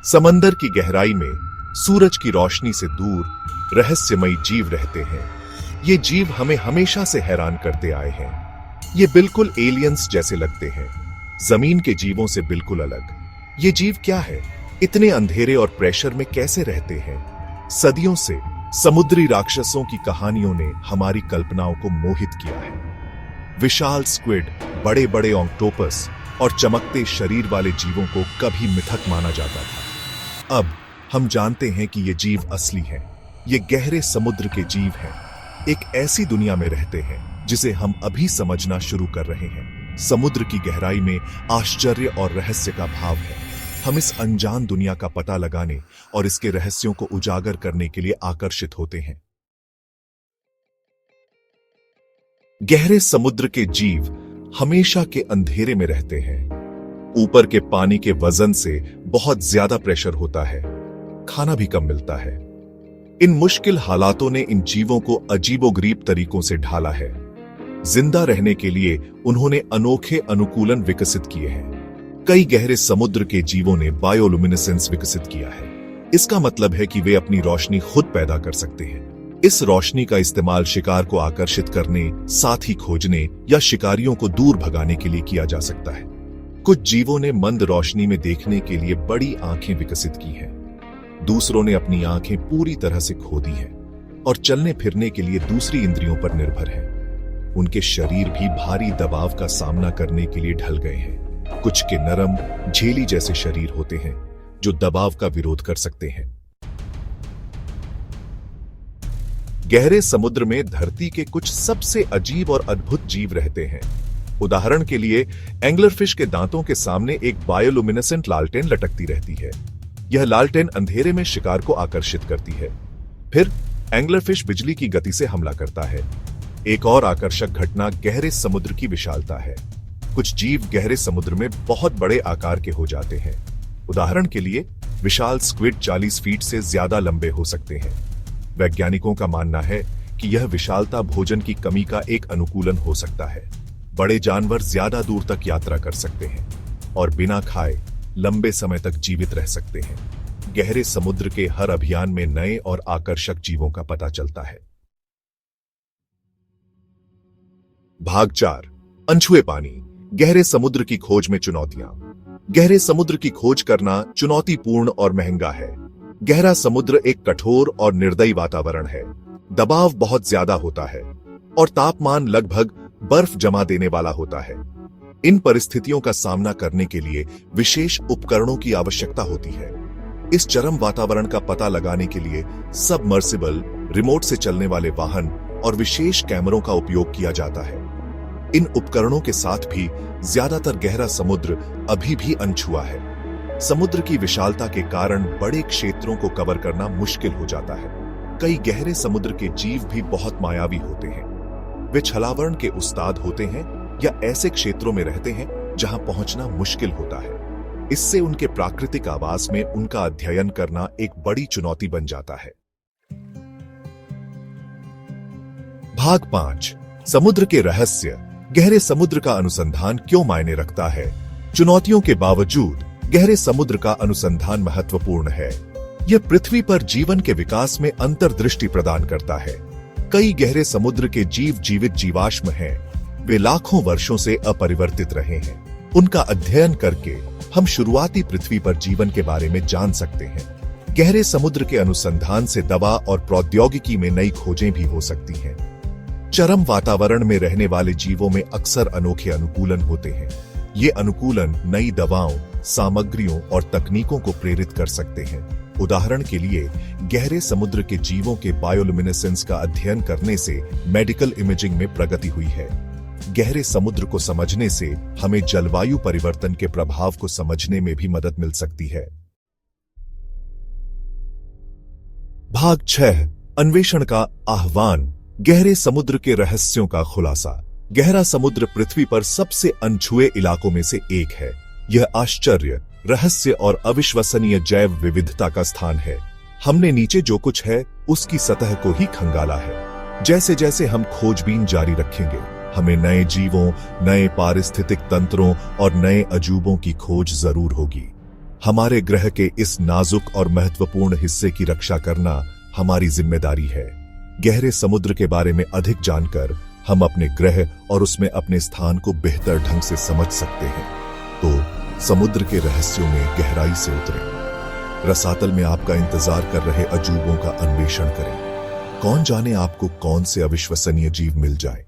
समंदर की गहराई में सूरज की रोशनी से दूर रहस्यमयी जीव रहते हैं। ये जीव हमें हमेशा से हैरान करते आए हैं। ये बिल्कुल एलियंस जैसे लगते हैं, जमीन के जीवों से बिल्कुल अलग। ये जीव क्या है? इतने अंधेरे और प्रेशर में कैसे रहते हैं? सदियों से समुद्री राक्षसों की कहानियों ने हमारी कल्पनाओं को मोहित किया है। विशाल स्क्विड, बड़े बड़े ऑक्टोपस और चमकते शरीर वाले जीवों को कभी मिथक माना जाता था। अब हम जानते हैं कि ये जीव असली हैं। ये गहरे समुद्र के जीव हैं, एक ऐसी दुनिया में रहते हैं जिसे हम अभी समझना शुरू कर रहे हैं। समुद्र की गहराई में आश्चर्य और रहस्य का भाव है। हम इस अनजान दुनिया का पता लगाने और इसके रहस्यों को उजागर करने के लिए आकर्षित होते हैं। गहरे समुद्र के जीव हमेशा के अंधेरे में रहते हैं। ऊपर के पानी के वजन से बहुत ज्यादा प्रेशर होता है, खाना भी कम मिलता है। इन मुश्किल हालातों ने इन जीवों को अजीबोगरीब तरीकों से ढाला है। जिंदा रहने के लिए उन्होंने अनोखे अनुकूलन विकसित किए हैं। कई गहरे समुद्र के जीवों ने बायोलुमिनेसेंस विकसित किया है। इसका मतलब है कि वे अपनी रोशनी खुद पैदा कर सकते हैं। इस रोशनी का इस्तेमाल शिकार को आकर्षित करने, साथी खोजने या शिकारियों को दूर भगाने के लिए किया जा सकता है। कुछ जीवों ने मंद रोशनी में देखने के लिए बड़ी आंखें विकसित की हैं। दूसरों ने अपनी आंखें पूरी तरह से खो दी हैं और चलने फिरने के लिए दूसरी इंद्रियों पर निर्भर हैं। उनके शरीर भी भारी दबाव का सामना करने के लिए ढल गए हैं। कुछ के नरम, झेली जैसे शरीर होते हैं जो दबाव का विरोध कर सकते हैं। गहरे समुद्र में धरती के कुछ सबसे अजीब और अद्भुत जीव रहते हैं। उदाहरण के लिए एंगलरफिश के दांतों के सामने एक बायोलुमिनेसेंट लालटेन लटकती रहती है। यह लालटेन अंधेरे में शिकार को आकर्षित करती है। फिर एंगलरफिश बिजली की गति से हमला करता है। एक और आकर्षक घटना गहरे समुद्र की विशालता है। कुछ जीव गहरे समुद्र में बहुत बड़े आकार के हो जाते हैं। उदाहरण के लिए विशाल स्क्विड 40 फीट से ज्यादा लंबे हो सकते हैं। वैज्ञानिकों का मानना है कि यह विशालता भोजन की कमी का एक अनुकूलन हो सकता है। बड़े जानवर ज्यादा दूर तक यात्रा कर सकते हैं और बिना खाए लंबे समय तक जीवित रह सकते हैं। गहरे समुद्र के हर अभियान में नए और आकर्षक जीवों का पता चलता है। भाग 4, अनछुए पानी। गहरे समुद्र की खोज में चुनौतियां। गहरे समुद्र की खोज करना चुनौतीपूर्ण और महंगा है। गहरा समुद्र एक कठोर और निर्दयी वातावरण है। दबाव बहुत ज्यादा होता है और तापमान लगभग बर्फ जमा देने वाला होता है। इन परिस्थितियों का सामना करने के लिए विशेष उपकरणों की आवश्यकता होती है। इस चरम वातावरण का पता लगाने के लिए सबमर्सिबल, रिमोट से चलने वाले वाहन और विशेष कैमरों का उपयोग किया जाता है। इन उपकरणों के साथ भी ज्यादातर गहरा समुद्र अभी भी अनछुआ है। समुद्र की विशालता के कारण बड़े क्षेत्रों को कवर करना मुश्किल हो जाता है। कई गहरे समुद्र के जीव भी बहुत मायावी होते हैं। वे छलावरण के उस्ताद होते हैं या ऐसे क्षेत्रों में रहते हैं जहां पहुंचना मुश्किल होता है। इससे उनके प्राकृतिक आवास में उनका अध्ययन करना एक बड़ी चुनौती बन जाता है। भाग 5, समुद्र के रहस्य। गहरे समुद्र का अनुसंधान क्यों मायने रखता है? चुनौतियों के बावजूद गहरे समुद्र का अनुसंधान महत्वपूर्ण है। यह पृथ्वी पर जीवन के विकास में अंतर्दृष्टि प्रदान करता है। कई गहरे समुद्र के जीव जीवित जीवाश्म हैं। वे लाखों वर्षों से अपरिवर्तित रहे हैं। उनका अध्ययन करके हम शुरुआती पृथ्वी पर जीवन के बारे में जान सकते हैं। गहरे समुद्र के अनुसंधान से दवा और प्रौद्योगिकी में नई खोजें भी हो सकती हैं। चरम वातावरण में रहने वाले जीवों में अक्सर अनोखे अनुकूलन होते हैं। ये अनुकूलन नई दवाओं, सामग्रियों और तकनीकों को प्रेरित कर सकते हैं। उदाहरण के लिए गहरे समुद्र के जीवों के बायोलुमिनेसेंस का अध्ययन करने से मेडिकल इमेजिंग में प्रगति हुई है। गहरे समुद्र को समझने से हमें जलवायु परिवर्तन के प्रभाव को समझने में भी मदद मिल सकती है। भाग 6, अन्वेषण का आह्वान। गहरे समुद्र के रहस्यों का खुलासा। गहरा समुद्र पृथ्वी पर सबसे अनछुए इलाकों में से एक है। यह आश्चर्य, रहस्य और अविश्वसनीय जैव विविधता का स्थान है। हमने नीचे जो कुछ है उसकी सतह को ही खंगाला है। जैसे जैसे हम खोजबीन जारी रखेंगे, हमें नए जीवों, नए पारिस्थितिक तंत्रों और नए अजूबों की खोज जरूर होगी। हमारे ग्रह के इस नाजुक और महत्वपूर्ण हिस्से की रक्षा करना हमारी जिम्मेदारी है। गहरे समुद्र के बारे में अधिक जानकर हम अपने ग्रह और उसमें अपने स्थान को बेहतर ढंग से समझ सकते हैं। तो समुद्र के रहस्यों में गहराई से उतरें। रसातल में आपका इंतजार कर रहे अजूबों का अन्वेषण करें। कौन जाने आपको कौन से अविश्वसनीय जीव मिल जाए।